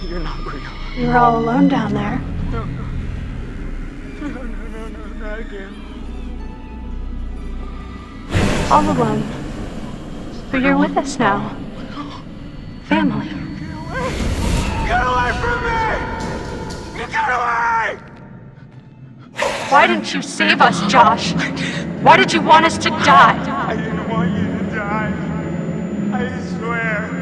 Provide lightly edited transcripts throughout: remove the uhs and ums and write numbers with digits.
You're not real. You're all alone down there. No, not again. All alone. But you're with us now. Family. Get away from me! Get away! Why didn't you save us, Josh? Why did you want us to die? I didn't want you to die. I swear.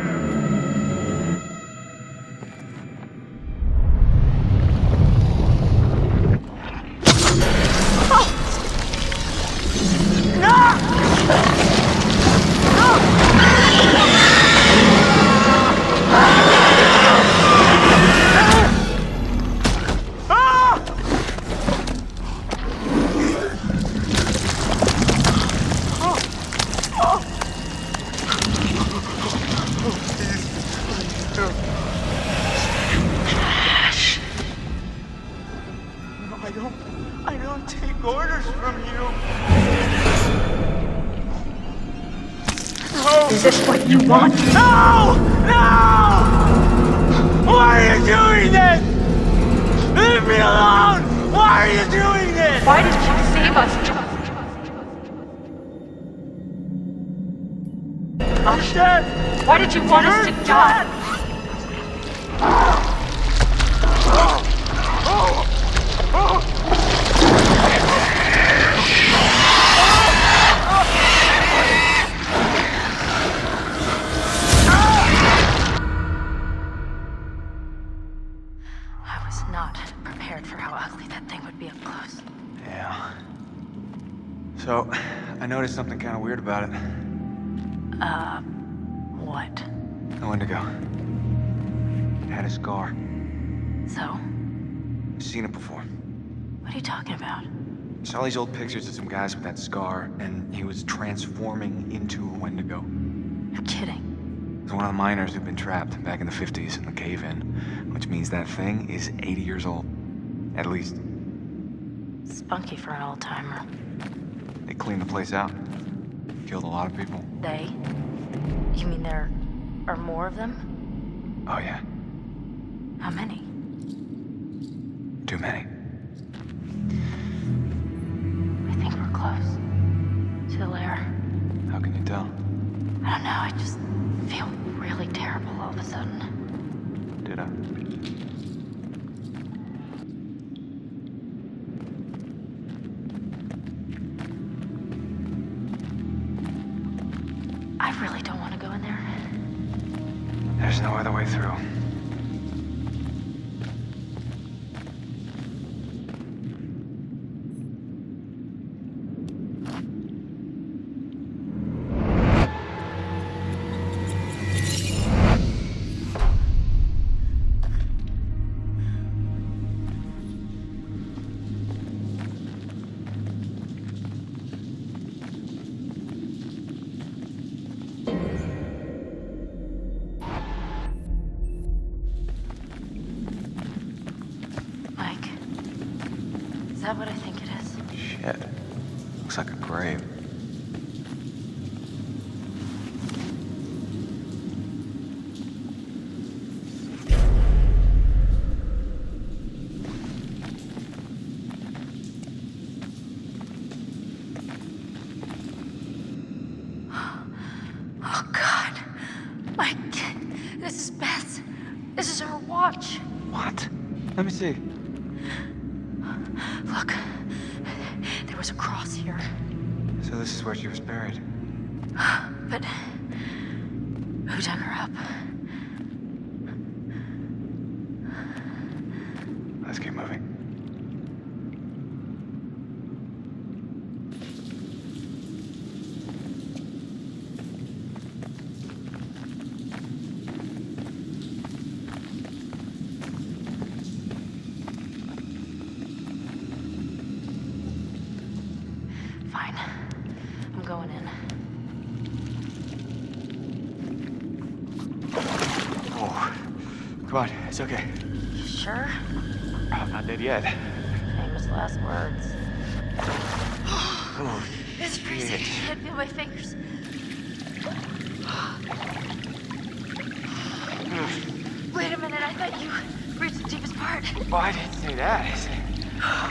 I don't take orders from you. No! Is this what you want? No! No! Why are you doing this? Leave me alone! Why are you doing this? Why did you save us, Josh? Dad! Why did you want us to die? I was not prepared for how ugly that thing would be up close. Yeah. So, I noticed something kind of weird about it. What? The Wendigo. It had a scar. So? I've seen it before. What are you talking about? Saw these old pictures of some guys with that scar, and he was transforming into a Wendigo. You're kidding. It was one of the miners who'd been trapped back in the 50s in the cave-in, which means that thing is 80 years old. At least. Spunky for an old-timer. They cleaned the place out. Killed a lot of people. They? You mean there are more of them? Oh yeah, How many? too many. I think we're close. To the lair. How can you tell? I don't know, I just feel really terrible all of a sudden. Did I? I really don't want to go in there. There's no other way through. Mike, is that what I think it is? Shit. Looks like a grave. Oh, God. Mike, this is Beth. This is her watch. What? Let me see. Look, there was a cross here. So this is where she was buried. But who dug her up? Let's keep moving. Fine. I'm going in. Oh, come on, it's okay. You sure? I'm not dead yet. Famous last words. Oh, It's freezing. shit. I can't feel my fingers. Wait a minute, I thought you reached the deepest part. Well, I didn't say that. I said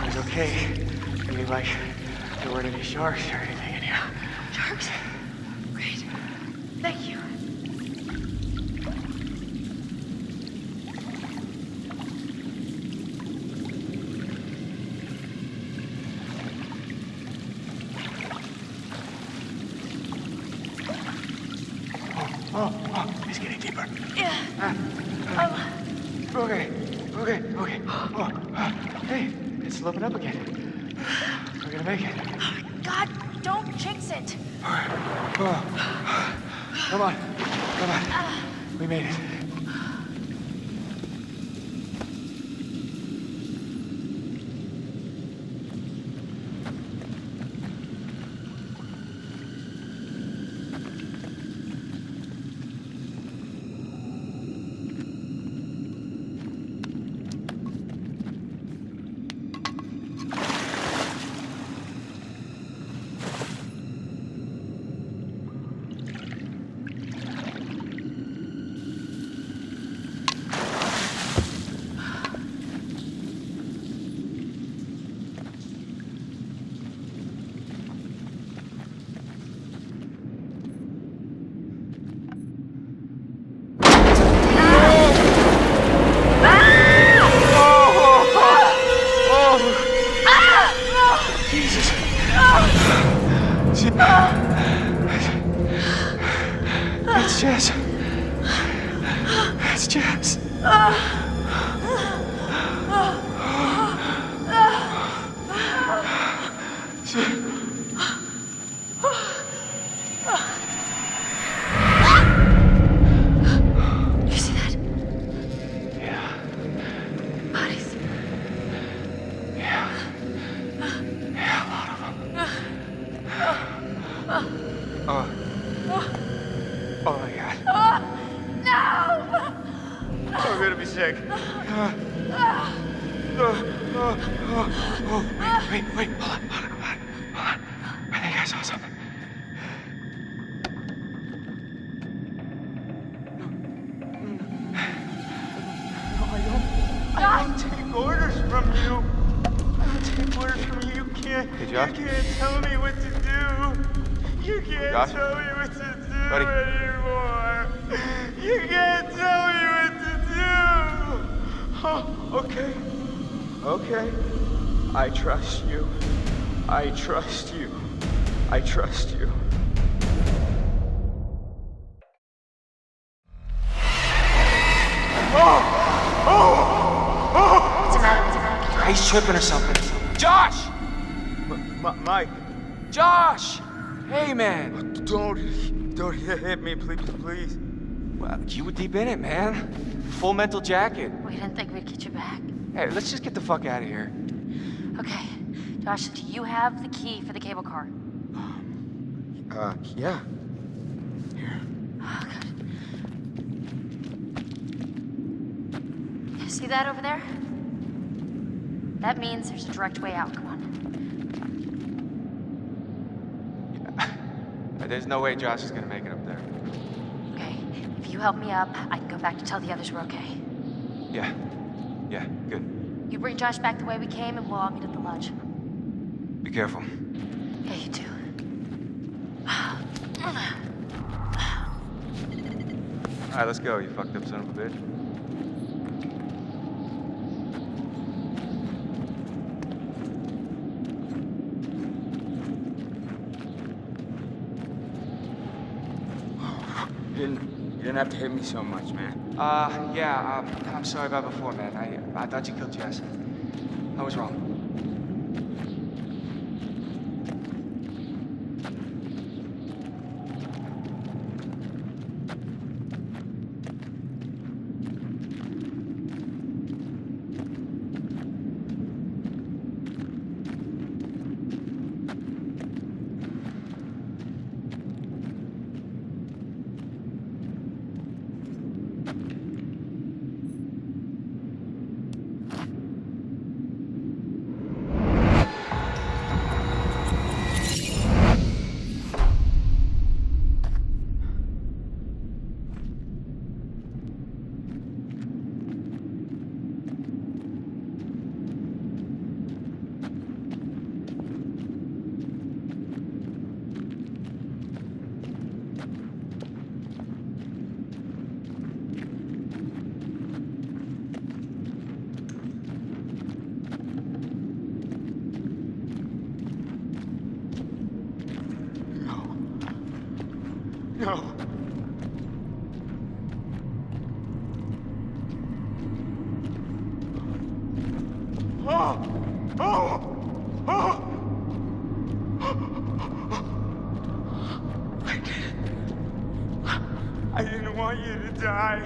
it was okay. Meaning like there weren't any sharks or anything in here. Sharks? Great. Thank you. Oh, it's getting deeper. Yeah. Okay. Oh, hey, it's sloping up again. We're gonna make it. Oh my God, don't jinx it. All right. Oh. Come on. We made it. It's Jess. It's Jess. You see that? Yeah. Bodies. Yeah, a lot of them. Oh my God. No! I'm gonna be sick. Wait, hold on. I think I saw something. I don't take orders from you. I don't take orders from you. You can't tell me what to do. You can't tell me what to do anymore. You can't tell me what to do. Oh, okay. I trust you. I trust you. What's the matter? He's tripping or something. Josh! Mike. Josh! Hey, man. Don't hit me, please. Well, you were deep in it, man. Full mental jacket. We didn't think we'd get you back. Hey, let's just get the fuck out of here. Okay. Josh, do you have the key for the cable car? Yeah. Oh, good. You see that over there? That means there's a direct way out. Come on. There's no way Josh is gonna make it up there. Okay. If you help me up, I can go back to tell the others we're okay. Yeah, good. You bring Josh back the way we came, and we'll all meet at the lodge. Be careful. Yeah, you too. All right, let's go, you fucked up son of a bitch. You didn't have to hit me so much, man. I'm sorry about before, man. I thought you killed Jess. I was wrong. I didn't want you to die.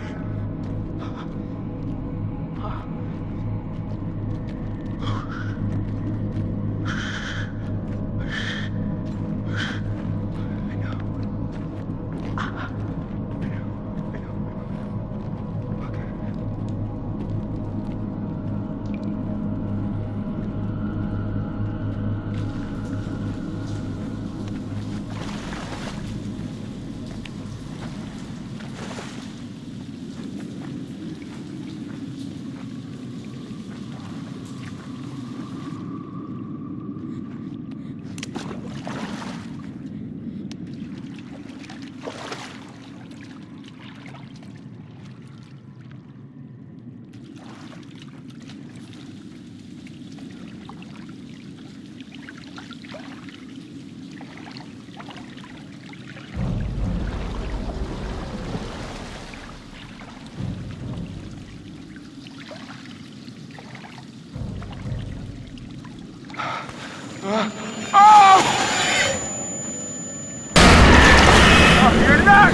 You're not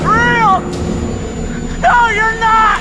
real! No, you're not!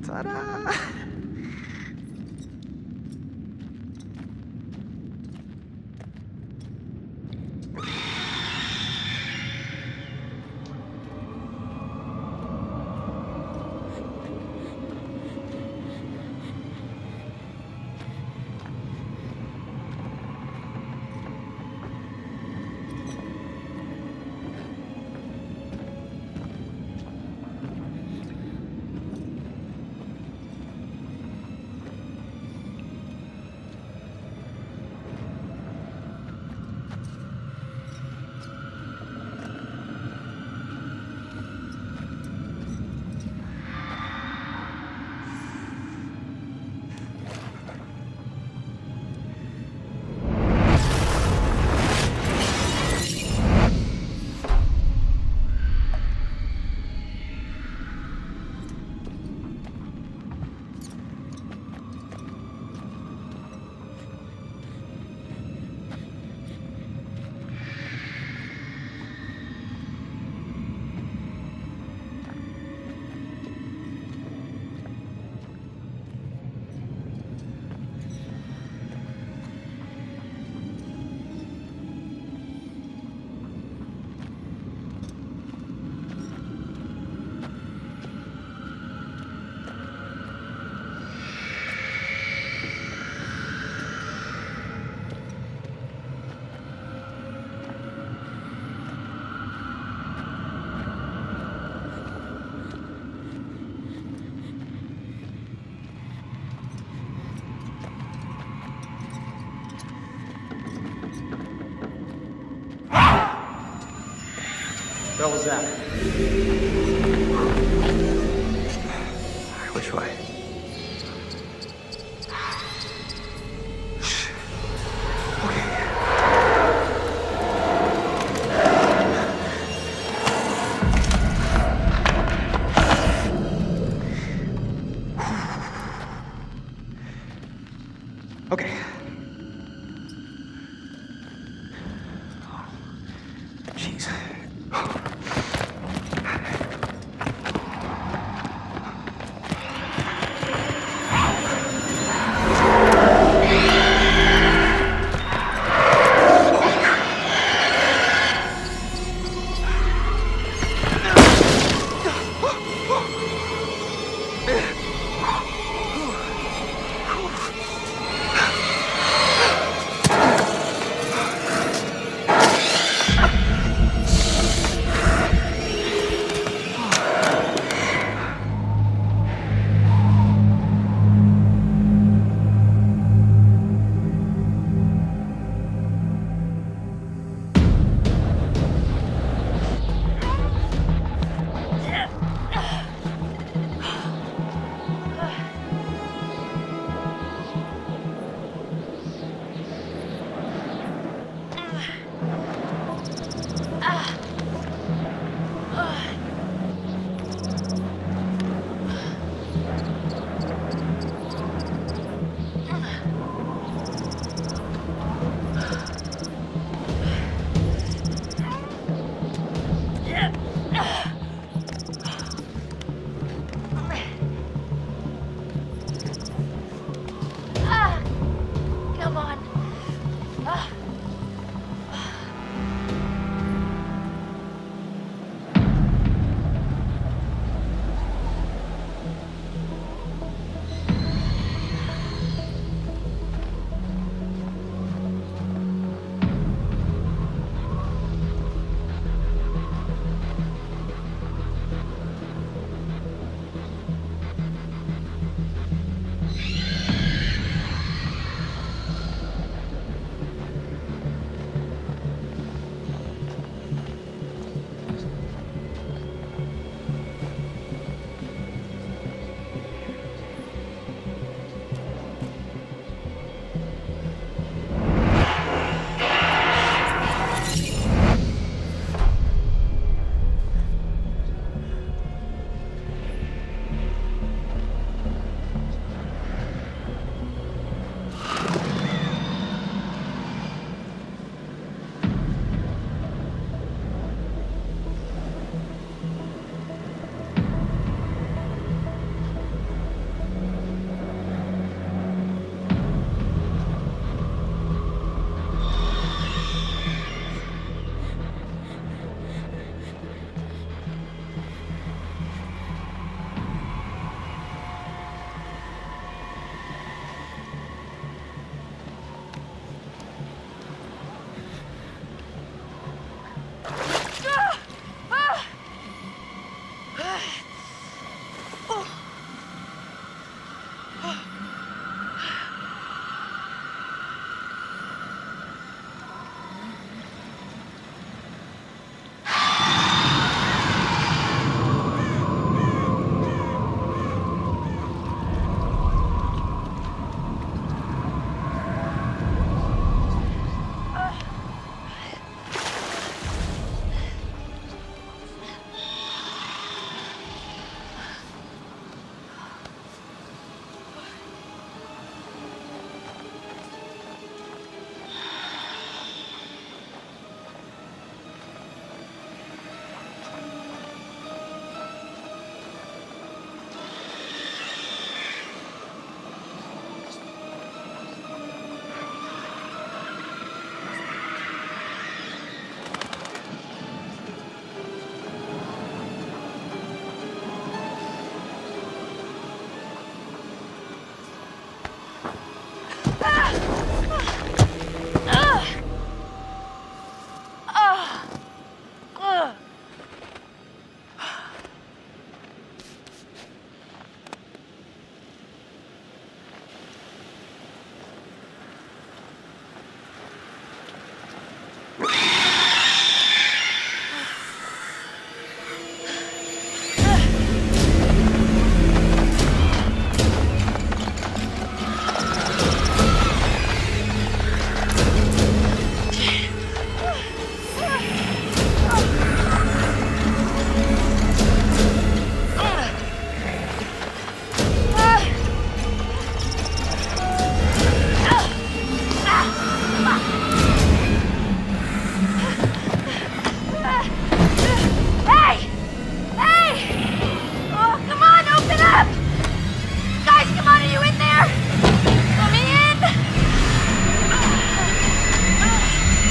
Ta-da! What was that? Which way? Okay. Jeez.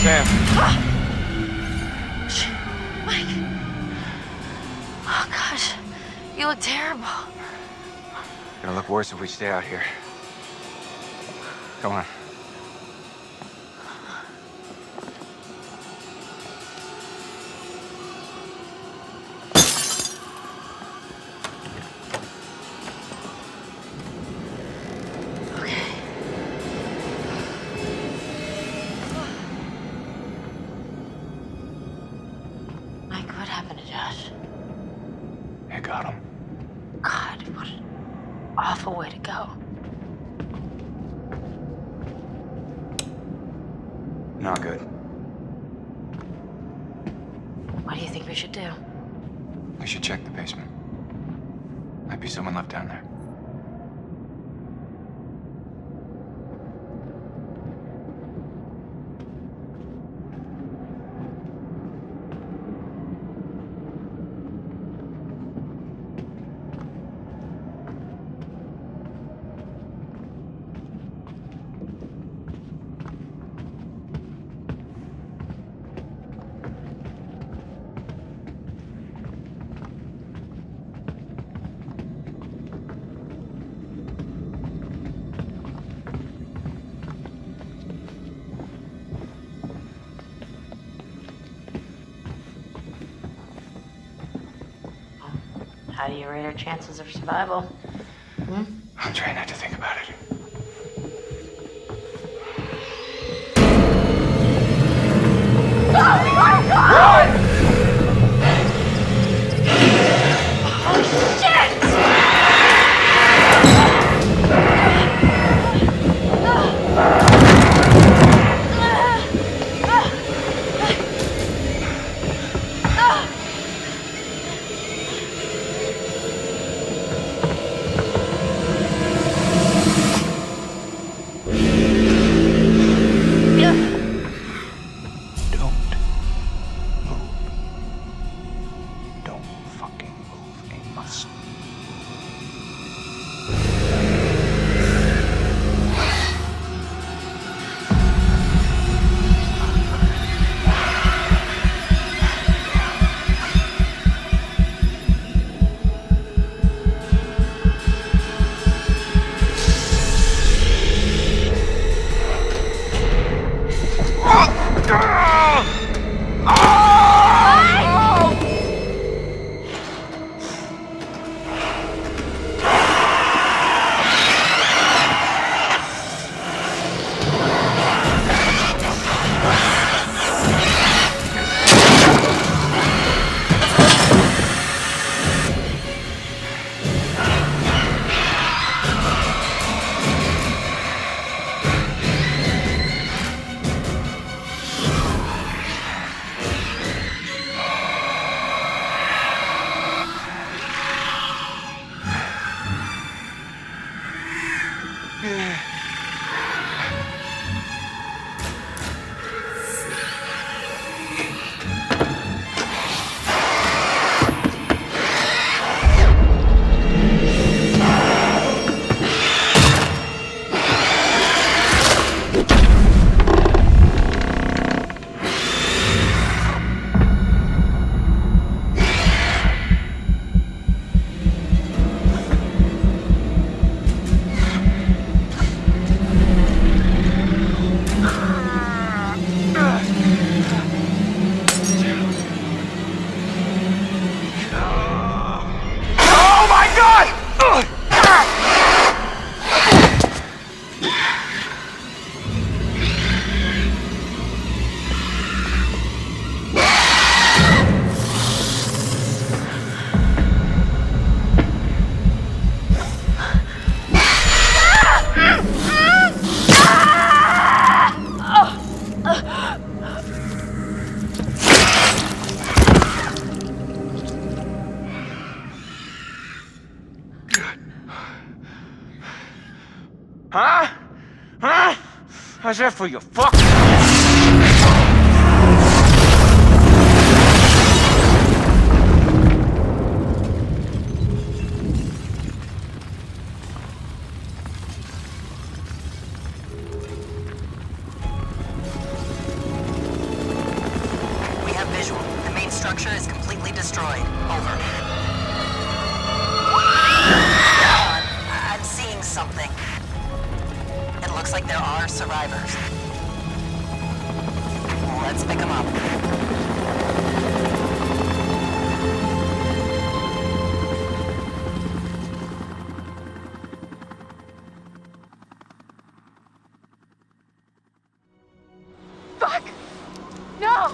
Sam. Mike. Oh, gosh. You look terrible. Gonna look worse if we stay out here. Come on. Awful way to go. Not good. What do you think we should do? We should check the basement. Might be someone left down there. How do you rate our chances of survival? Hmm? I'm trying not to think about it. Oh my God! Oh shit! Huh? Huh? How's that for you, fuck? We have visual. The main structure is completely destroyed. Over. I'm seeing something. It looks like there are survivors. Let's pick them up. Fuck! No!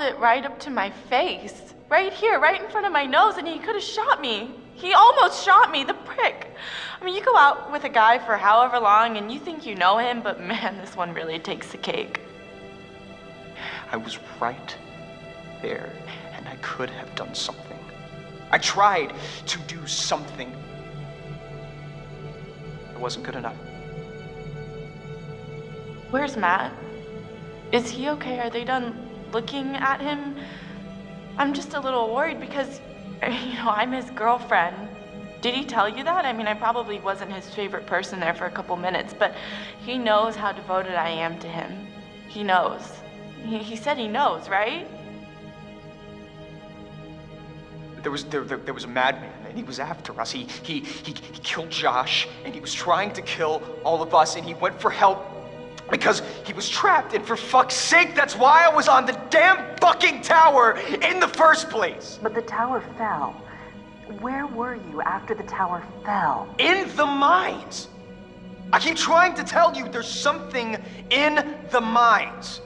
it right up to my face. Right here, right in front of my nose, and he could have shot me. He almost shot me, the prick. I mean, you go out with a guy for however long and you think you know him, but man, this one really takes the cake. I was right there, and I could have done something. I tried to do something. It wasn't good enough. Where's Matt? Is he okay? Are they done looking at him? I'm just a little worried because, I'm his girlfriend. Did he tell you that? I mean, I probably wasn't his favorite person there for a couple minutes, but he knows how devoted I am to him. He knows. He said he knows, right? There was a madman, and he was after us. He killed Josh, and he was trying to kill all of us, and he went for help because he was trapped, and for fuck's sake, that's why I was on the damn fucking tower in the first place! But the tower fell. Where were you after the tower fell? In the mines! I keep trying to tell you there's something in the mines.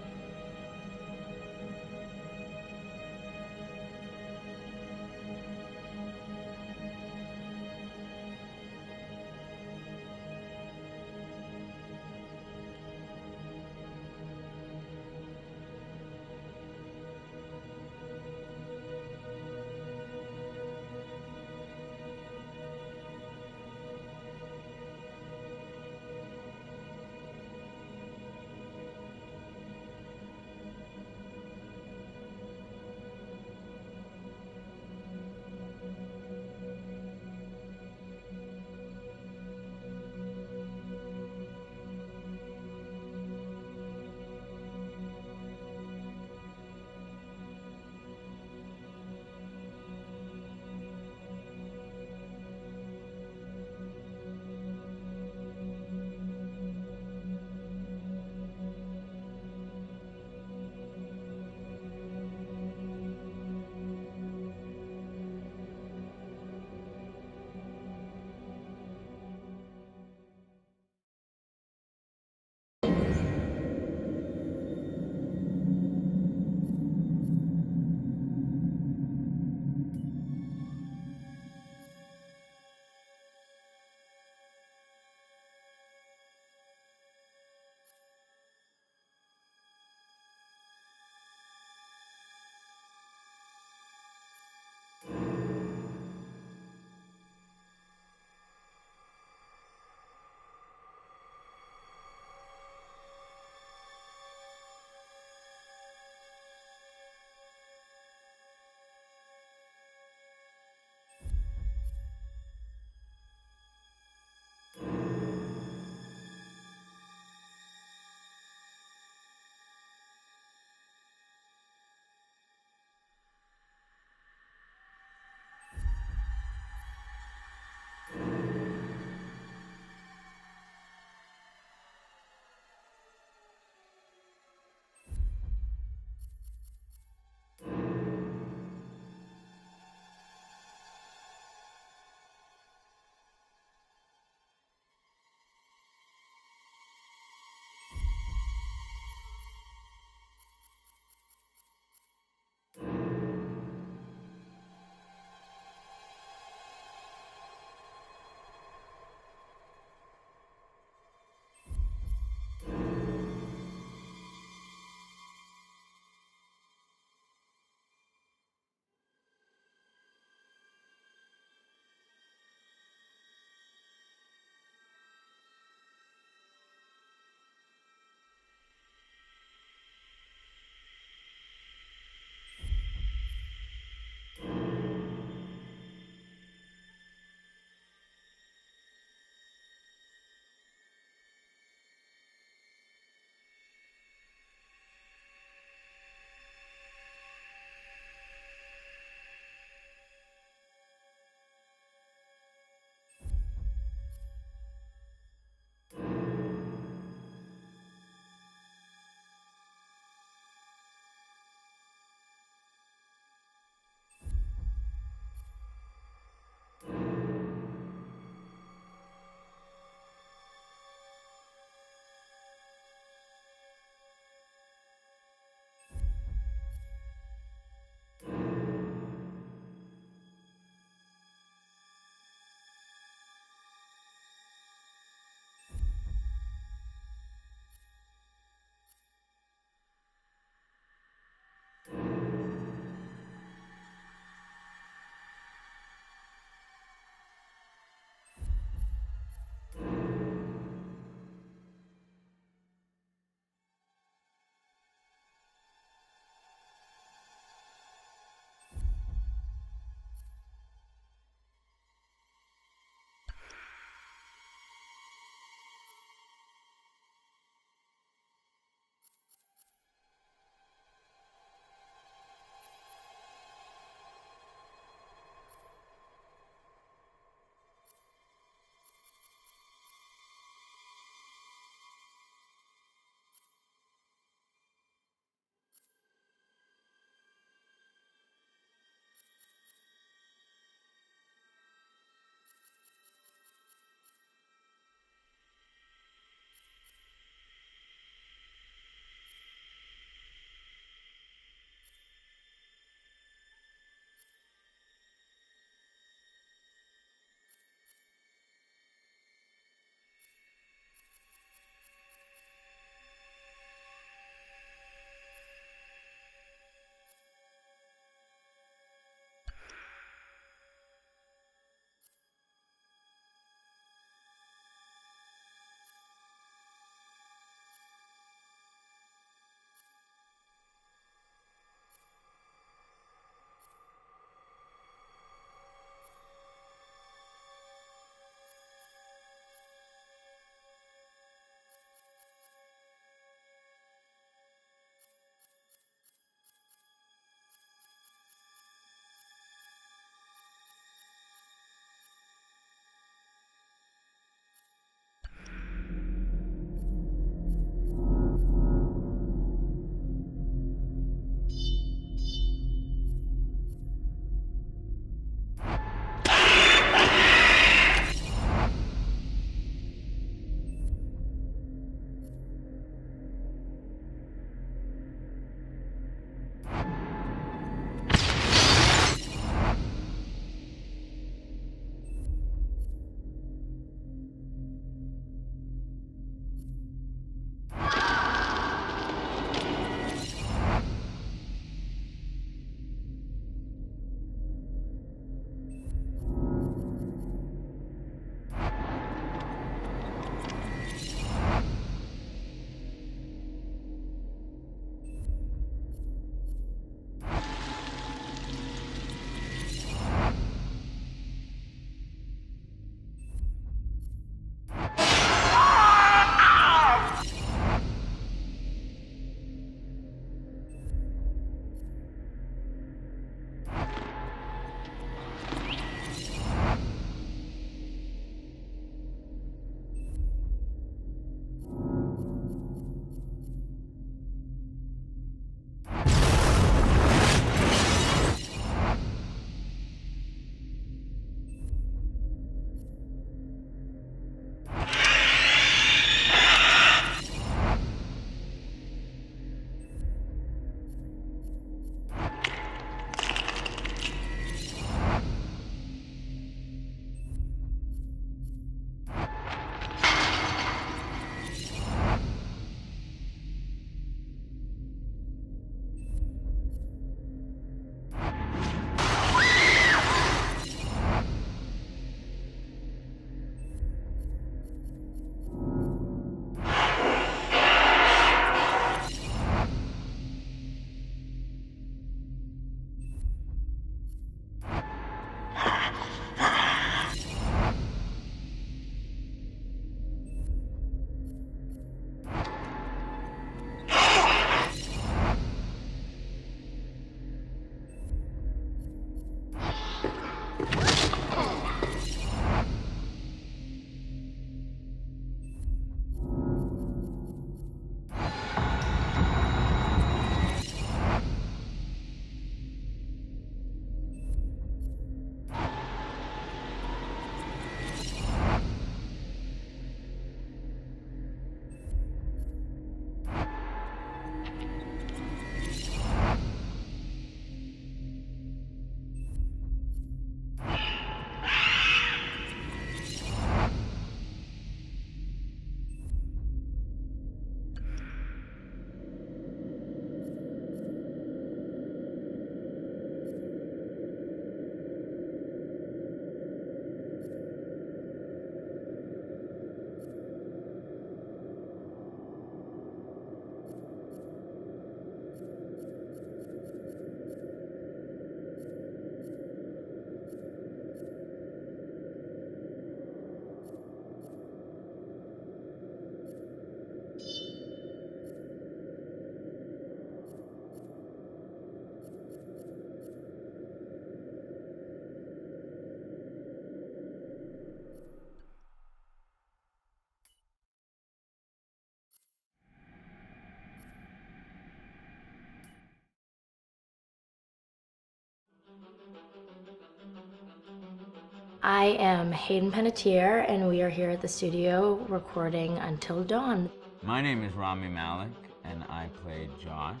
I am Hayden Panettiere, and we are here at the studio recording Until Dawn. My name is Rami Malek, and I played Josh.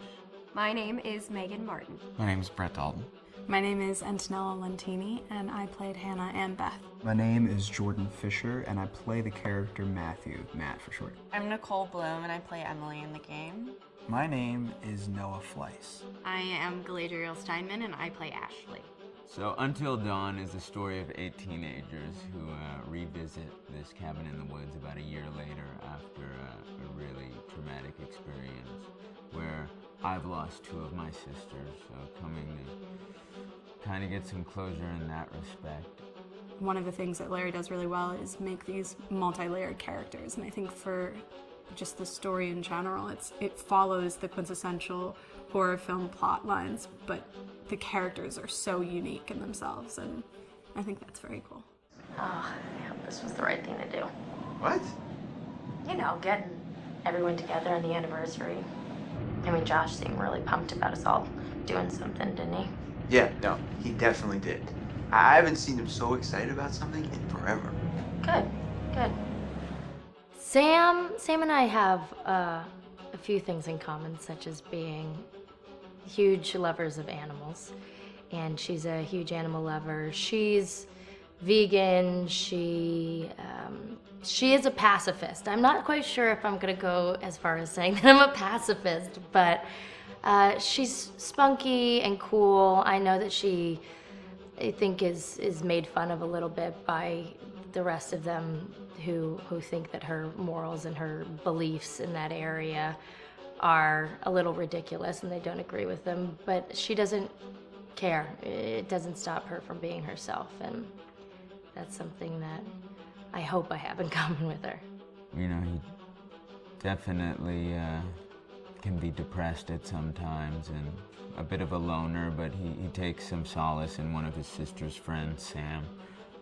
My name is Megan Martin. My name is Brett Dalton. My name is Antonella Lentini, and I played Hannah and Beth. My name is Jordan Fisher, and I play the character Matthew, Matt for short. I'm Nicole Bloom, and I play Emily in the game. My name is Noah Fleiss. I am Galadriel Steinman, and I play Ashley. So Until Dawn is the story of 8 teenagers who revisit this cabin in the woods about a year later after a really traumatic experience where I've lost 2 of my sisters, so coming to kind of get some closure in that respect. One of the things that Larry does really well is make these multi-layered characters, and I think for just the story in general, it follows the quintessential horror film plot lines, but the characters are so unique in themselves, and I think that's very cool. Oh, I hope this was the right thing to do. What? You know, getting everyone together on the anniversary. I mean, Josh seemed really pumped about us all doing something, didn't he? Yeah, no, he definitely did. I haven't seen him so excited about something in forever. Good, good. Sam and I have a few things in common, such as being huge lovers of animals, and she's a huge animal lover. She's vegan. She is a pacifist. I'm not quite sure if I'm gonna go as far as saying that I'm a pacifist, but she's spunky and cool. I know that she, I think, is made fun of a little bit by the rest of them who think that her morals and her beliefs in that area are a little ridiculous and they don't agree with them, but she doesn't care. It doesn't stop her from being herself, and that's something that I hope I have in common with her. You know, he definitely can be depressed at some times and a bit of a loner, but he takes some solace in one of his sister's friends, Sam,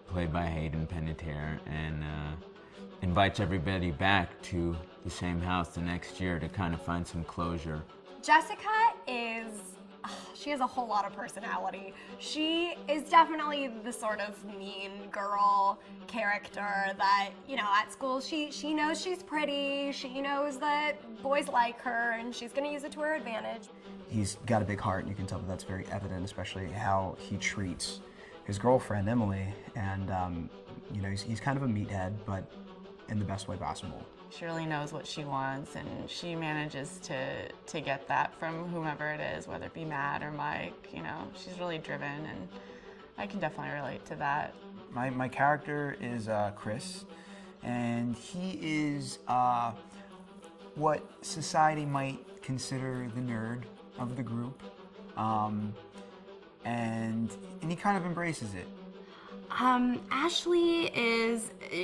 played by Hayden Panettiere, and invites everybody back to the same house the next year to kind of find some closure. Jessica she has a whole lot of personality. She is definitely the sort of mean girl character that, you know, at school she knows she's pretty, she knows that boys like her, and she's gonna use it to her advantage. He's got a big heart, and you can tell that that's very evident, especially how he treats his girlfriend, Emily, and you know, he's kind of a meathead, but in the best way possible. She really knows what she wants, and she manages to get that from whomever it is, whether it be Matt or Mike. You know, she's really driven, and I can definitely relate to that. My character is Chris, and he is what society might consider the nerd of the group, and he kind of embraces it. Ashley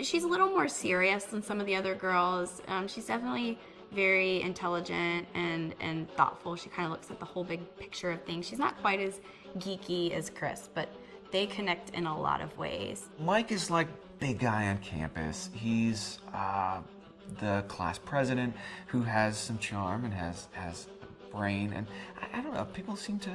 she's a little more serious than some of the other girls. She's definitely very intelligent and thoughtful. She kind of looks at the whole big picture of things. She's not quite as geeky as Chris, but they connect in a lot of ways. Mike is like big guy on campus. He's the class president who has some charm and has a brain, and I don't know, people seem to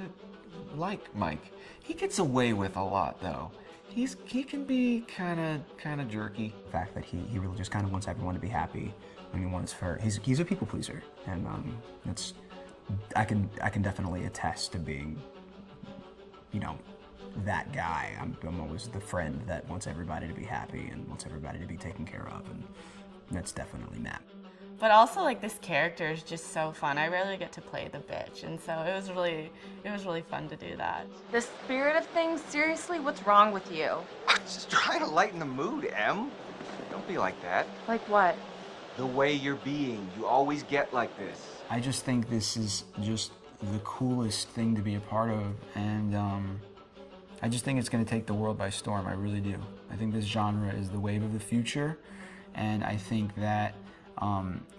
like Mike. He gets away with a lot though. He can be kind of jerky. The fact that he really just kind of wants everyone to be happy, and he wants he's a people pleaser, and I can definitely attest to being, you know, that guy. I'm always the friend that wants everybody to be happy and wants everybody to be taken care of, and that's definitely Matt. But also, like, this character is just so fun. I rarely get to play the bitch, and so it was really fun to do that. The spirit of things, seriously, what's wrong with you? I'm just trying to lighten the mood, Em. Don't be like that. Like what? The way you're being. You always get like this. I just think this is just the coolest thing to be a part of, and I just think it's going to take the world by storm. I really do. I think this genre is the wave of the future, and I think that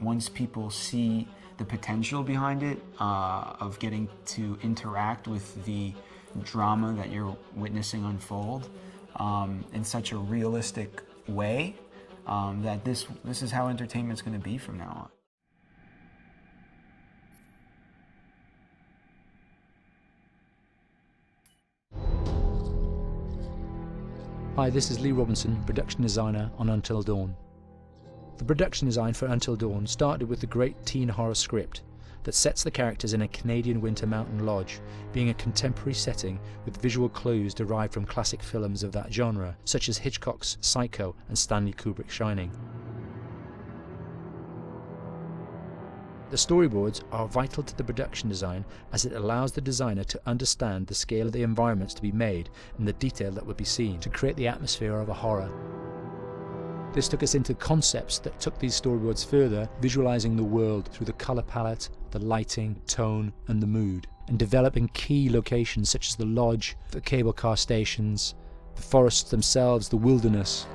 once people see the potential behind it, of getting to interact with the drama that you're witnessing unfold in such a realistic way, that this is how entertainment's going to be from now on. Hi, this is Lee Robinson, production designer on Until Dawn. The production design for Until Dawn started with the great teen horror script that sets the characters in a Canadian winter mountain lodge, being a contemporary setting with visual clues derived from classic films of that genre, such as Hitchcock's Psycho and Stanley Kubrick's Shining. The storyboards are vital to the production design as it allows the designer to understand the scale of the environments to be made and the detail that would be seen to create the atmosphere of a horror. This took us into concepts that took these storyboards further, visualizing the world through the color palette, the lighting, tone and the mood, and developing key locations such as the lodge, the cable car stations, the forests themselves, the wilderness.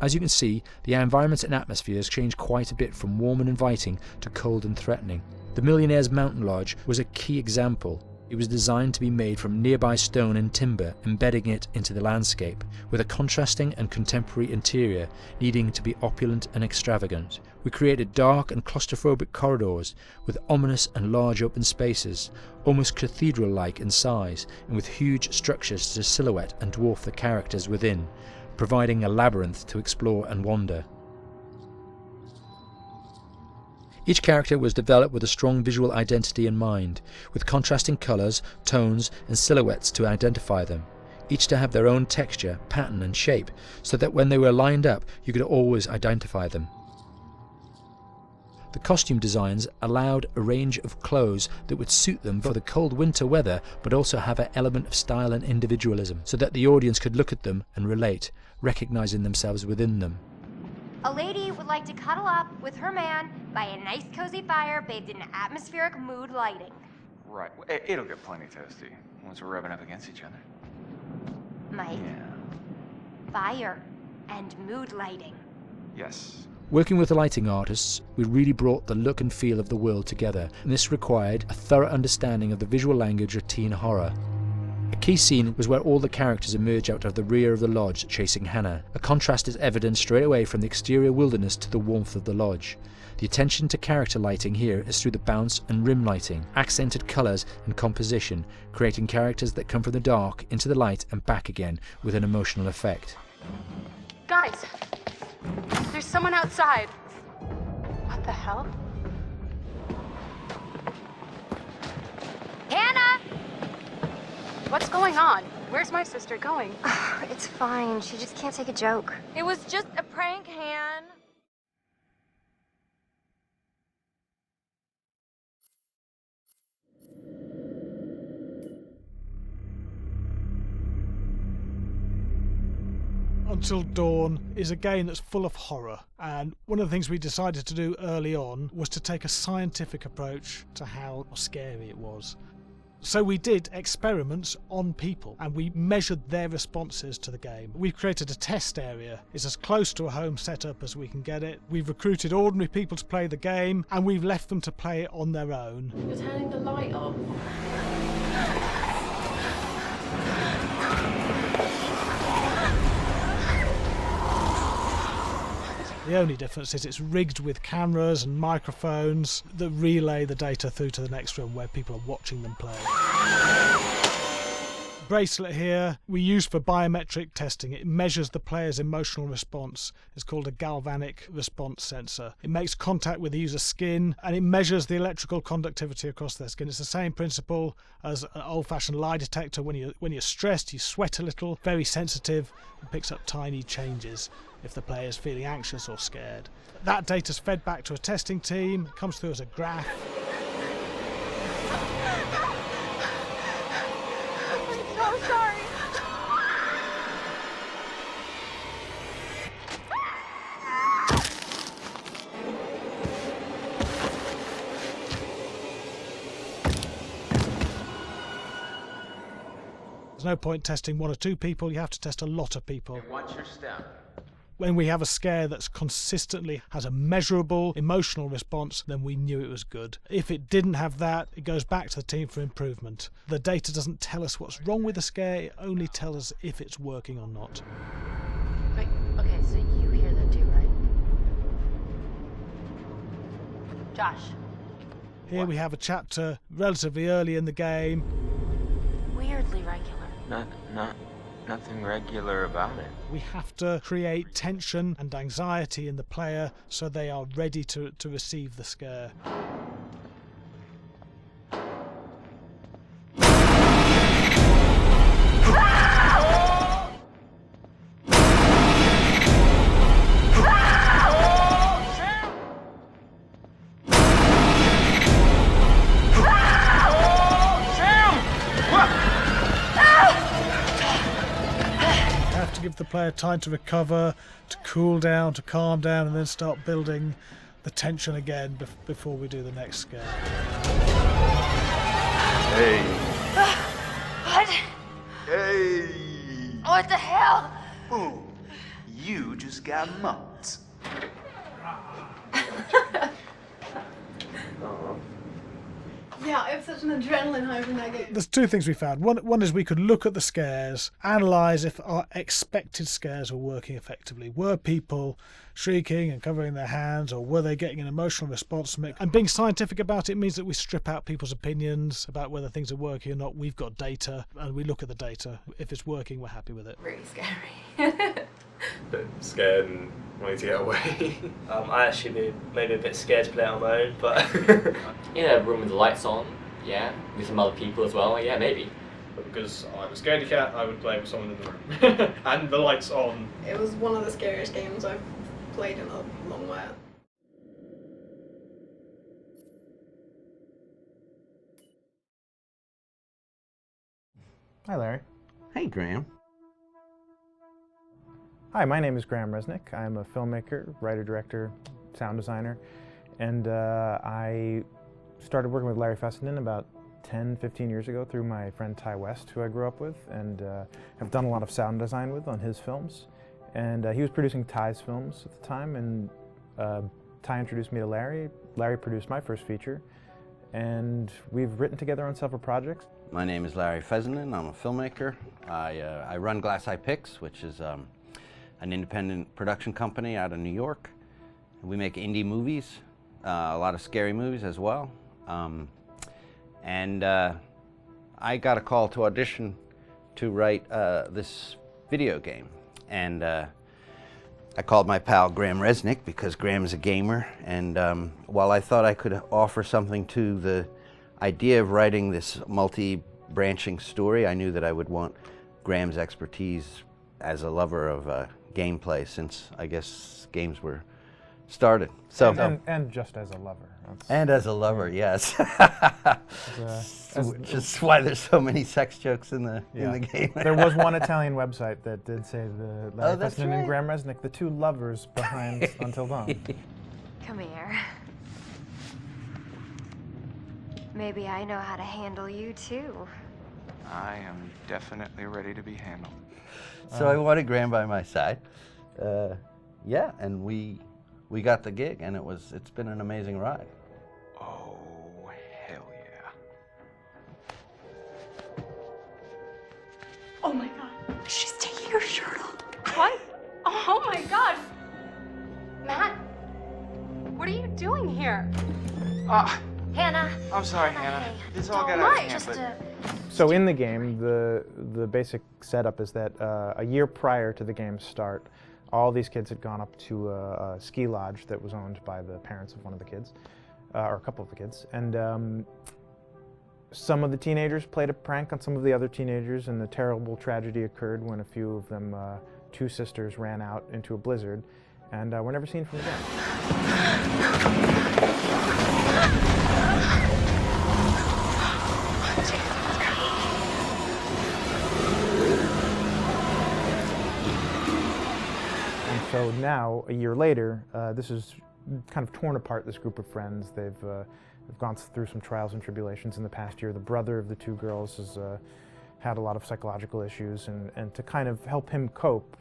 As you can see, the environments and atmospheres change quite a bit from warm and inviting to cold and threatening. The Millionaire's Mountain Lodge was a key example. It was designed to be made from nearby stone and timber, embedding it into the landscape, with a contrasting and contemporary interior needing to be opulent and extravagant. We created dark and claustrophobic corridors with ominous and large open spaces, almost cathedral-like in size, and with huge structures to silhouette and dwarf the characters within, providing a labyrinth to explore and wander. Each character was developed with a strong visual identity in mind, with contrasting colours, tones and silhouettes to identify them, each to have their own texture, pattern and shape, so that when they were lined up you could always identify them. The costume designs allowed a range of clothes that would suit them for the cold winter weather, but also have an element of style and individualism, so that the audience could look at them and relate, recognizing themselves within them. A lady would like to cuddle up with her man by a nice cozy fire bathed in atmospheric mood lighting. Right. It'll get plenty toasty once we're rubbing up against each other. Mike. Yeah. Fire and mood lighting. Yes. Working with the lighting artists, we really brought the look and feel of the world together, and this required a thorough understanding of the visual language of teen horror. A key scene was where all the characters emerge out of the rear of the lodge chasing Hannah. A contrast is evident straight away from the exterior wilderness to the warmth of the lodge. The attention to character lighting here is through the bounce and rim lighting, accented colours and composition, creating characters that come from the dark into the light and back again with an emotional effect. Guys, there's someone outside. What the hell? Hannah! What's going on? Where's my sister going? It's fine. She just can't take a joke. It was just a prank, Han. Until Dawn is a game that's full of horror, and one of the things we decided to do early on was to take a scientific approach to how scary it was. So we did experiments on people and we measured their responses to the game. We've created a test area. It's as close to a home setup as we can get it. We've recruited ordinary people to play the game and we've left them to play it on their own. You're turning the light off. The only difference is it's rigged with cameras and microphones that relay the data through to the next room where people are watching them play. Bracelet here we use for biometric testing. It measures the player's emotional response. It's called a galvanic response sensor. It makes contact with the user's skin and it measures the electrical conductivity across their skin. It's the same principle as an old-fashioned lie detector. When you're stressed, you sweat a little, very sensitive, and picks up tiny changes if the player is feeling anxious or scared. That data's fed back to a testing team, comes through as a graph. I'm so sorry. There's no point testing one or two people, you have to test a lot of people. Hey, watch your step. When we have a scare that's consistently has a measurable emotional response, then we knew it was good. If it didn't have that, it goes back to the team for improvement. The data doesn't tell us what's wrong with the scare, it only tells us if it's working or not. Wait, okay, so you hear that too, right? Josh. Here we have a chapter relatively early in the game. Weirdly regular. Nothing regular about it. We have to create tension and anxiety in the player so they are ready to receive the scare. Give the player time to recover, to cool down, to calm down, and then start building the tension again before we do the next scare. Hey. What? Hey. What the hell? Boom. You just got mugged. Yeah, I have such an adrenaline high from that game. There's two things we found. One is we could look at the scares, analyse if our expected scares were working effectively. Were people shrieking and covering their hands, or were they getting an emotional response from it? And being scientific about it means that we strip out people's opinions about whether things are working or not. We've got data, and we look at the data. If it's working, we're happy with it. Really scary. Bit scared and wanting to get away. I actually be maybe a bit scared to play it on my own, but in a room with the lights on, yeah, with some other people as well, yeah, maybe. But because I'm a scaredy cat, I would play with someone in the room. And the lights on. It was one of the scariest games I've played in a long while. Hi, Larry. Hey, Graham. Hi, my name is Graham Resnick. I'm a filmmaker, writer, director, sound designer, and I started working with Larry Fessenden about 10, 15 years ago through my friend Ty West, who I grew up with, and have done a lot of sound design with on his films. And he was producing Ty's films at the time, and Ty introduced me to Larry. Larry produced my first feature, and we've written together on several projects. My name is Larry Fessenden. I'm a filmmaker. I run Glass Eye Pix, which is an independent production company out of New York. We make indie movies, a lot of scary movies as well. And I got a call to audition to write this video game. And I called my pal Graham Resnick because Graham is a gamer. And while I thought I could offer something to the idea of writing this multi-branching story, I knew that I would want Graham's expertise as a lover of gameplay, since I guess games were started. So and just as a lover. And as a lover, yes. Just why there's so many sex jokes in the game. There was one Italian website that did say the Larry that's Fessenden and right. Graham Resnick, the two lovers behind Until Dawn. Come here. Maybe I know how to handle you too. I am definitely ready to be handled. So I wanted Graham by my side. Yeah, and we got the gig, and it's been an amazing ride. Oh, hell yeah. Oh my god. She's taking her shirt off. What? Oh my god. Matt, what are you doing here? Hannah. I'm sorry, Hannah. This all got out of hand, but... So in the game, the basic setup is that a year prior to the game's start, all these kids had gone up to a ski lodge that was owned by the parents of one of the kids, or a couple of the kids, and some of the teenagers played a prank on some of the other teenagers, and a terrible tragedy occurred when a few of them, two sisters, ran out into a blizzard, and were never seen from again. So now, a year later, this is kind of torn apart, this group of friends. They've gone through some trials and tribulations in the past year. The brother of the two girls has had a lot of psychological issues, and to kind of help him cope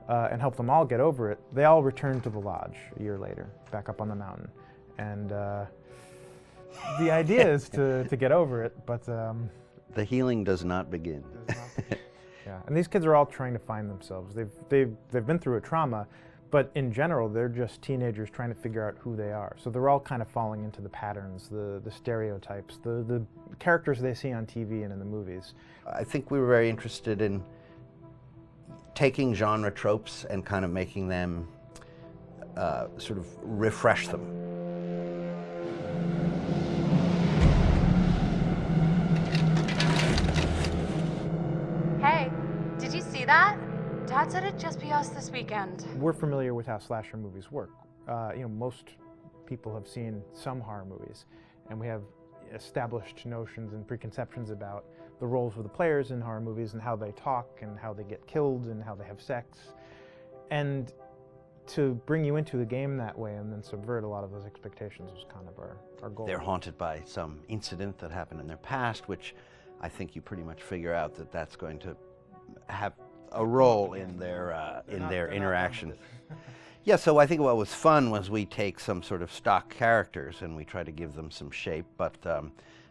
and help them all get over it, they all returned to the lodge a year later, back up on the mountain. And the idea is to get over it, but... the healing does not begin. Yeah, and these kids are all trying to find themselves. They've been through a trauma, But in general, they're just teenagers trying to figure out who they are. So they're all kind of falling into the patterns, the stereotypes, the characters they see on TV and in the movies. I think we were very interested in taking genre tropes and kind of making them sort of refresh them. Hey, did you see that? Dad said it'd just be us this weekend. We're familiar with how slasher movies work. Most people have seen some horror movies, and we have established notions and preconceptions about the roles of the players in horror movies and how they talk and how they get killed and how they have sex. And to bring you into the game that way and then subvert a lot of those expectations was kind of our goal. They're haunted by some incident that happened in their past, which I think you pretty much figure out that that's going to have a role in their interaction. Yeah, so I think what was fun was we take some sort of stock characters and we try to give them some shape, but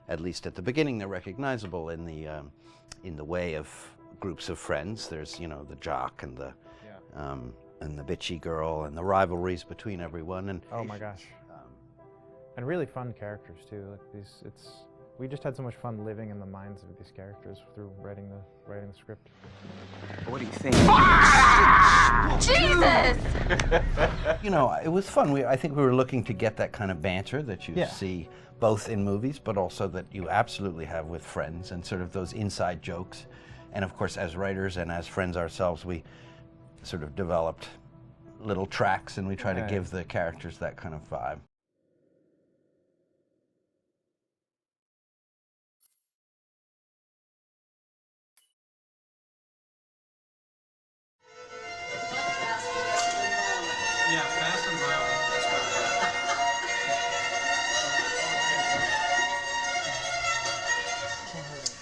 at least at the beginning they're recognizable in the way of groups of friends. There's, you know, the jock and the bitchy girl and the rivalries between everyone. And oh my gosh, and really fun characters too. Like we just had so much fun living in the minds of these characters through writing the script. What do you think? Jesus! You know, it was fun. I think we were looking to get that kind of banter that you Yeah. see both in movies, but also that you absolutely have with friends, and sort of those inside jokes. And of course, as writers and as friends ourselves, we sort of developed little tracks, and we try to give the characters that kind of vibe. Yeah, fast and violent.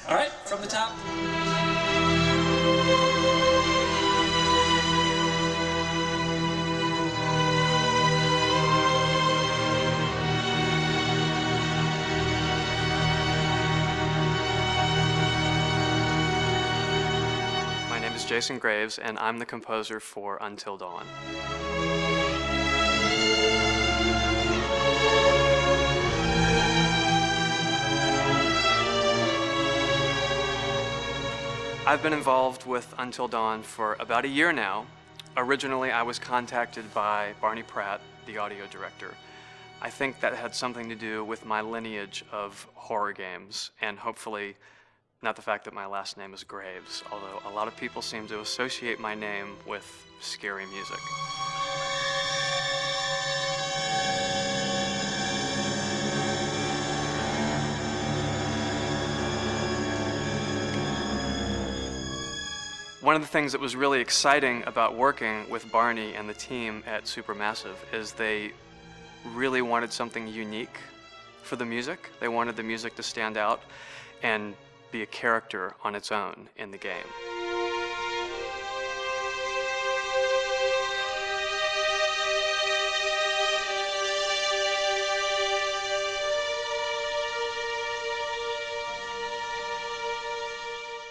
All right, from the top. My name is Jason Graves, and I'm the composer for Until Dawn. I've been involved with Until Dawn for about a year now. Originally, I was contacted by Barney Pratt, the audio director. I think that had something to do with my lineage of horror games, and hopefully not the fact that my last name is Graves, although a lot of people seem to associate my name with scary music. One of the things that was really exciting about working with Barney and the team at Supermassive is they really wanted something unique for the music. They wanted the music to stand out and be a character on its own in the game.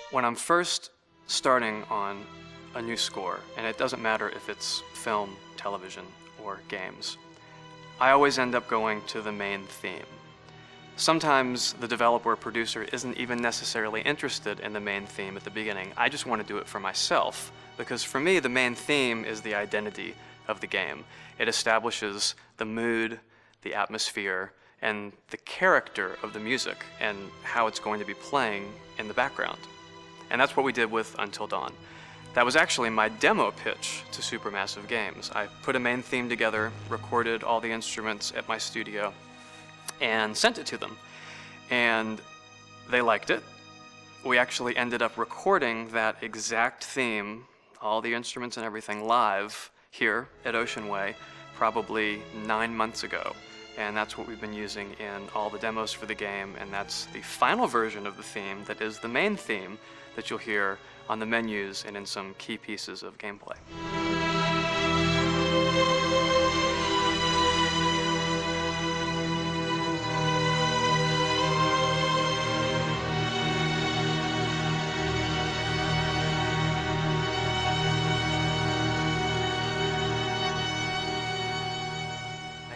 When I'm first starting on a new score, and it doesn't matter if it's film, television, or games, I always end up going to the main theme. Sometimes the developer or producer isn't even necessarily interested in the main theme at the beginning. I just want to do it for myself, because for me, the main theme is the identity of the game. It establishes the mood, the atmosphere, and the character of the music, and how it's going to be playing in the background. And that's what we did with Until Dawn. That was actually my demo pitch to Supermassive Games. I put a main theme together, recorded all the instruments at my studio, and sent it to them. And they liked it. We actually ended up recording that exact theme, all the instruments and everything, live here at Ocean Way, probably 9 months ago. And that's what we've been using in all the demos for the game, and that's the final version of the theme that is the main theme that you'll hear on the menus and in some key pieces of gameplay.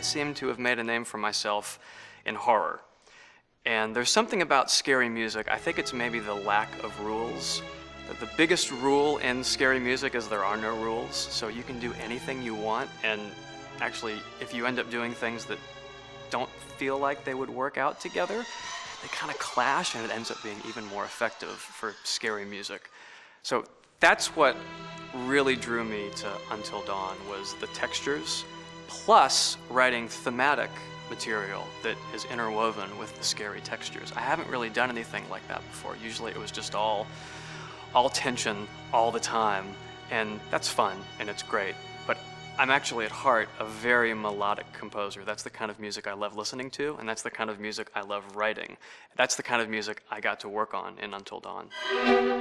seem to have made a name for myself in horror. And there's something about scary music, I think it's maybe the lack of rules. The biggest rule in scary music is there are no rules, so you can do anything you want, and actually, if you end up doing things that don't feel like they would work out together, they kind of clash, and it ends up being even more effective for scary music. So that's what really drew me to Until Dawn, was the textures, plus writing thematic material that is interwoven with the scary textures. I haven't really done anything like that before. Usually it was just all tension all the time, and that's fun and it's great, but I'm actually at heart a very melodic composer. That's the kind of music I love listening to, and that's the kind of music I love writing. That's the kind of music I got to work on in Until Dawn. Very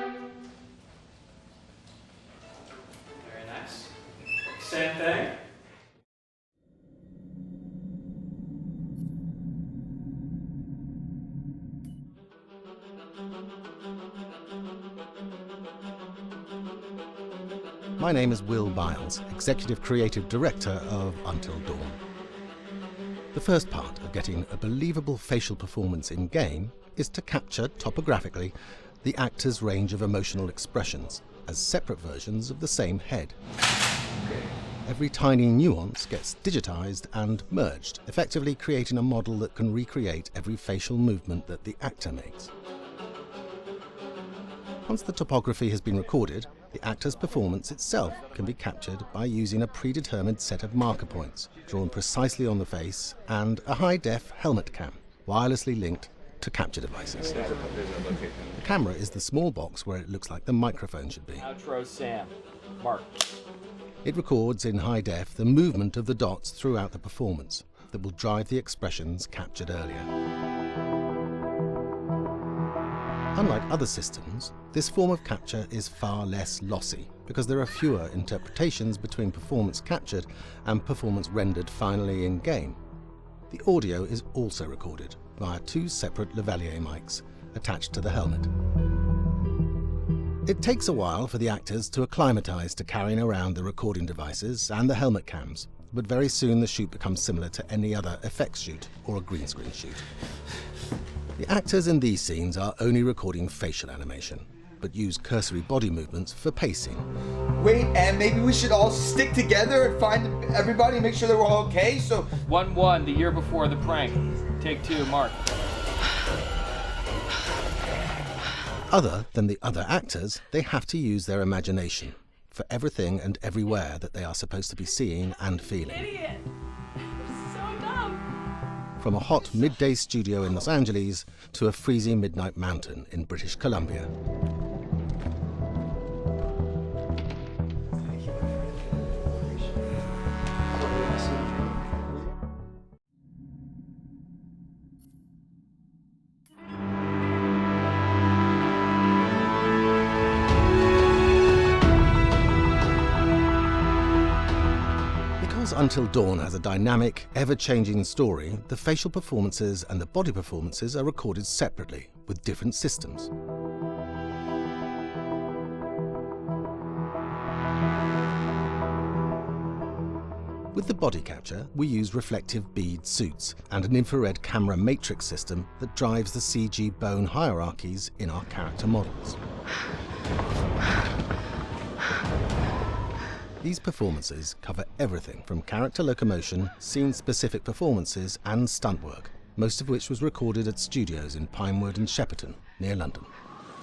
nice. Same thing. My name is Will Biles, Executive Creative Director of Until Dawn. The first part of getting a believable facial performance in-game is to capture, topographically, the actor's range of emotional expressions as separate versions of the same head. Every tiny nuance gets digitized and merged, effectively creating a model that can recreate every facial movement that the actor makes. Once the topography has been recorded, the actor's performance itself can be captured by using a predetermined set of marker points, drawn precisely on the face, and a high-def helmet cam, wirelessly linked to capture devices. The camera is the small box where it looks like the microphone should be. Outro Sam. Mark. It records in high def the movement of the dots throughout the performance that will drive the expressions captured earlier. Unlike other systems, this form of capture is far less lossy because there are fewer interpretations between performance captured and performance rendered finally in-game. The audio is also recorded via two separate lavalier mics attached to the helmet. It takes a while for the actors to acclimatize to carrying around the recording devices and the helmet cams, but very soon the shoot becomes similar to any other effects shoot or a green screen shoot. The actors in these scenes are only recording facial animation, but use cursory body movements for pacing. Wait, and maybe we should all stick together and find everybody and make sure that we're all okay, so... 1-1, the year before the prank. Take 2, Mark. Other than the other actors, they have to use their imagination for everything and everywhere that they are supposed to be seeing and feeling. Idiot! So dumb! From a hot midday studio in Los Angeles to a freezing midnight mountain in British Columbia. Until Dawn has a dynamic, ever-changing story, the facial performances and the body performances are recorded separately, with different systems. With the body capture, we use reflective bead suits and an infrared camera matrix system that drives the CG bone hierarchies in our character models. These performances cover everything from character locomotion, scene-specific performances, and stunt work, most of which was recorded at studios in Pinewood and Shepperton, near London.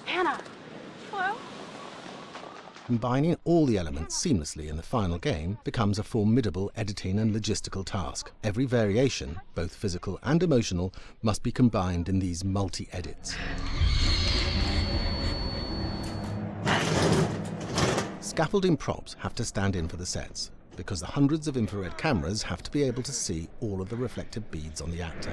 Hannah! Hello? Combining all the elements seamlessly in the final game becomes a formidable editing and logistical task. Every variation, both physical and emotional, must be combined in these multi-edits. Scaffolding props have to stand in for the sets, because the hundreds of infrared cameras have to be able to see all of the reflective beads on the actor.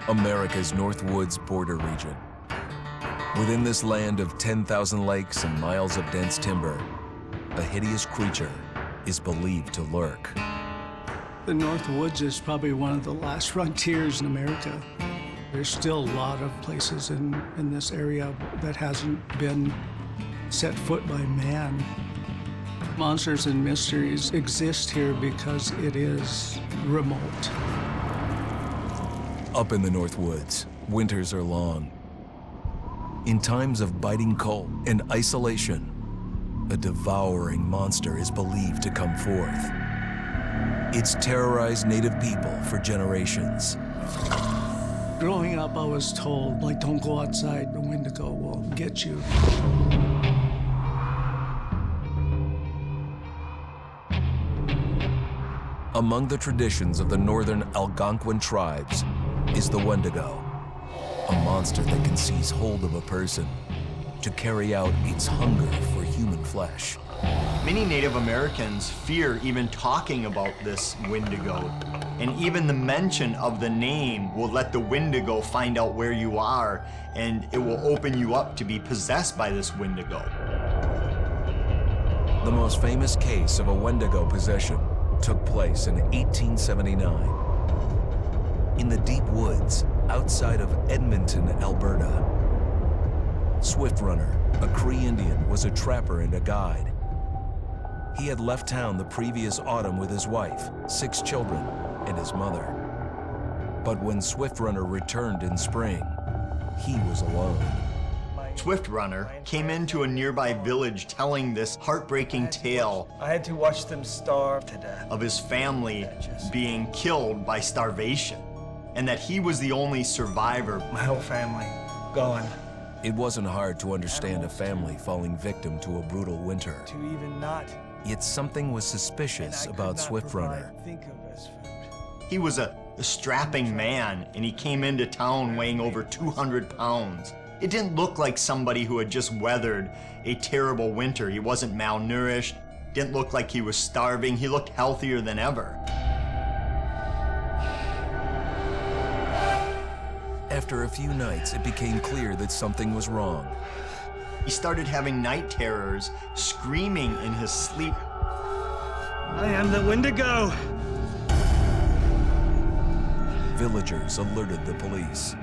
America's Northwoods border region. Within this land of 10,000 lakes and miles of dense timber, a hideous creature is believed to lurk. The North Woods is probably one of the last frontiers in America. There's still a lot of places in this area that hasn't been set foot by man. Monsters and mysteries exist here because it is remote. Up in the North Woods, winters are long. In times of biting cold and isolation, a devouring monster is believed to come forth. It's terrorized native people for generations. Growing up, I was told, like, don't go outside, the Wendigo will get you. Among the traditions of the northern Algonquin tribes is the Wendigo, a monster that can seize hold of a person to carry out its hunger for human flesh. Many Native Americans fear even talking about this Wendigo, and even the mention of the name will let the Wendigo find out where you are, and it will open you up to be possessed by this Wendigo. The most famous case of a Wendigo possession took place in 1879 in the deep woods outside of Edmonton, Alberta. Swift Runner, a Cree Indian, was a trapper and a guide. He had left town the previous autumn with his wife, 6 children, and his mother. But when Swift Runner returned in spring, he was alone. Swift Runner came into a nearby village telling this heartbreaking tale. I had to watch them starve to death. Of his family being killed by starvation, and that he was the only survivor. My whole family gone. It wasn't hard to understand a family falling victim to a brutal winter. To even not. Yet something was suspicious about Swift Runner. He was a strapping man, and he came into town weighing over 200 pounds. It didn't look like somebody who had just weathered a terrible winter. He wasn't malnourished, didn't look like he was starving. He looked healthier than ever. After a few nights, it became clear that something was wrong. He started having night terrors, screaming in his sleep. I am the Wendigo! Villagers alerted the police.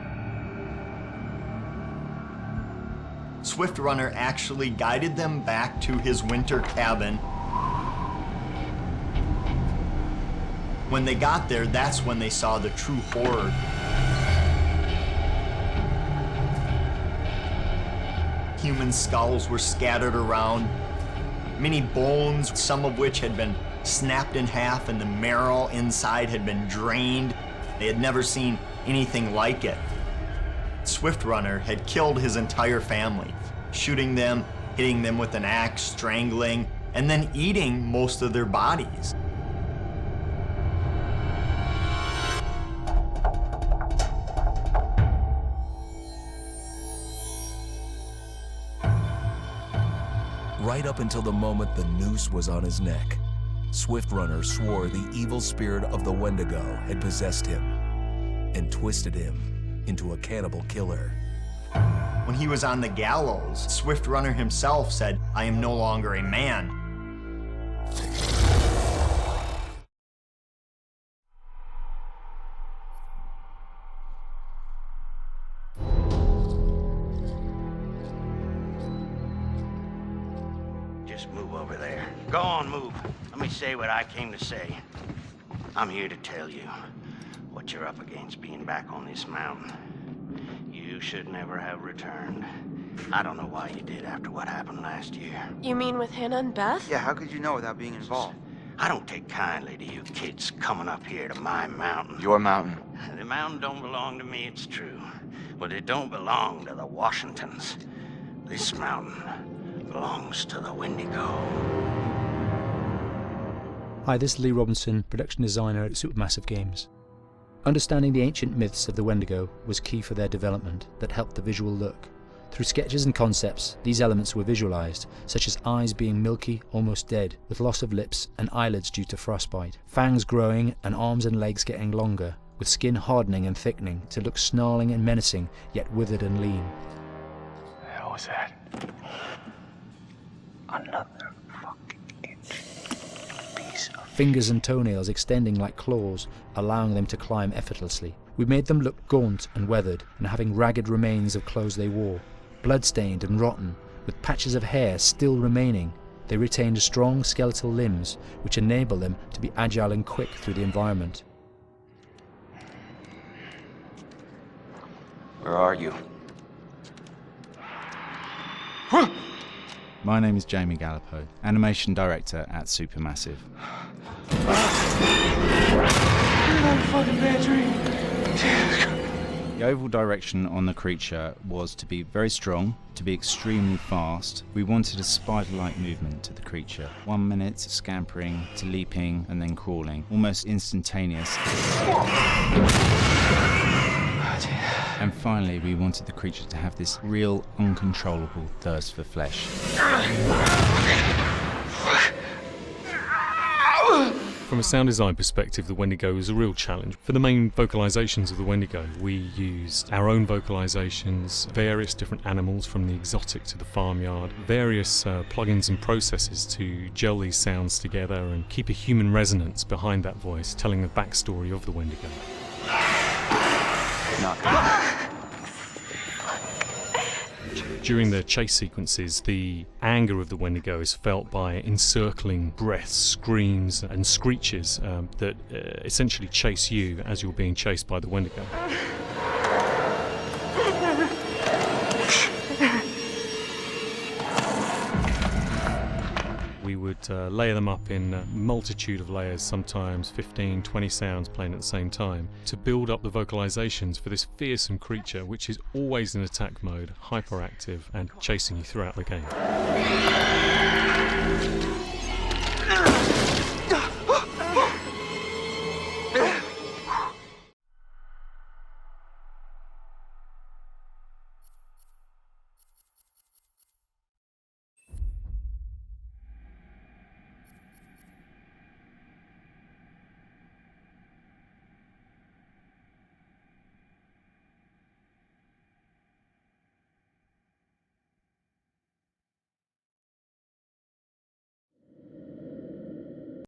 Swift Runner actually guided them back to his winter cabin. When they got there, that's when they saw the true horror. Human skulls were scattered around, many bones, some of which had been snapped in half and the marrow inside had been drained. They had never seen anything like it. Swift Runner had killed his entire family, shooting them, hitting them with an axe, strangling, and then eating most of their bodies. Right up until the moment the noose was on his neck, Swift Runner swore the evil spirit of the Wendigo had possessed him and twisted him into a cannibal killer. When he was on the gallows, Swift Runner himself said, "I am no longer a man." Just move over there. Go on, move. Let me say what I came to say. I'm here to tell you what you're up against being back on this mountain. You should never have returned. I don't know why you did after what happened last year. You mean with Hannah and Beth? Yeah, how could you know without being involved? I don't take kindly to you kids coming up here to my mountain. Your mountain. The mountain don't belong to me, it's true. But it don't belong to the Washingtons. This mountain belongs to the Wendigo. Hi, this is Lee Robinson, production designer at Supermassive Games. Understanding the ancient myths of the Wendigo was key for their development that helped the visual look. Through sketches and concepts, these elements were visualized, such as eyes being milky, almost dead, with loss of lips and eyelids due to frostbite, fangs growing and arms and legs getting longer, with skin hardening and thickening to look snarling and menacing, yet withered and lean. What the hell was that? Another fucking itch. fingers and toenails extending like claws, allowing them to climb effortlessly. We made them look gaunt and weathered, and having ragged remains of clothes they wore. Blood-stained and rotten, with patches of hair still remaining, they retained strong skeletal limbs, which enable them to be agile and quick through the environment. Where are you? My name is Jamie Gallipo, Animation Director at Supermassive. The overall direction on the creature was to be very strong, to be extremely fast. We wanted a spider-like movement to the creature. 1 minute scampering to leaping and then crawling, almost instantaneous. And finally, we wanted the creature to have this real, uncontrollable thirst for flesh. From a sound design perspective, the Wendigo is a real challenge. For the main vocalizations of the Wendigo, we used our own vocalizations, various different animals from the exotic to the farmyard, various plugins and processes to gel these sounds together and keep a human resonance behind that voice, telling the backstory of the Wendigo. During the chase sequences, the anger of the Wendigo is felt by encircling breaths, screams and screeches that essentially chase you as you're being chased by the Wendigo. We would layer them up in a multitude of layers, sometimes 15, 20 sounds playing at the same time, to build up the vocalizations for this fearsome creature which is always in attack mode, hyperactive and chasing you throughout the game.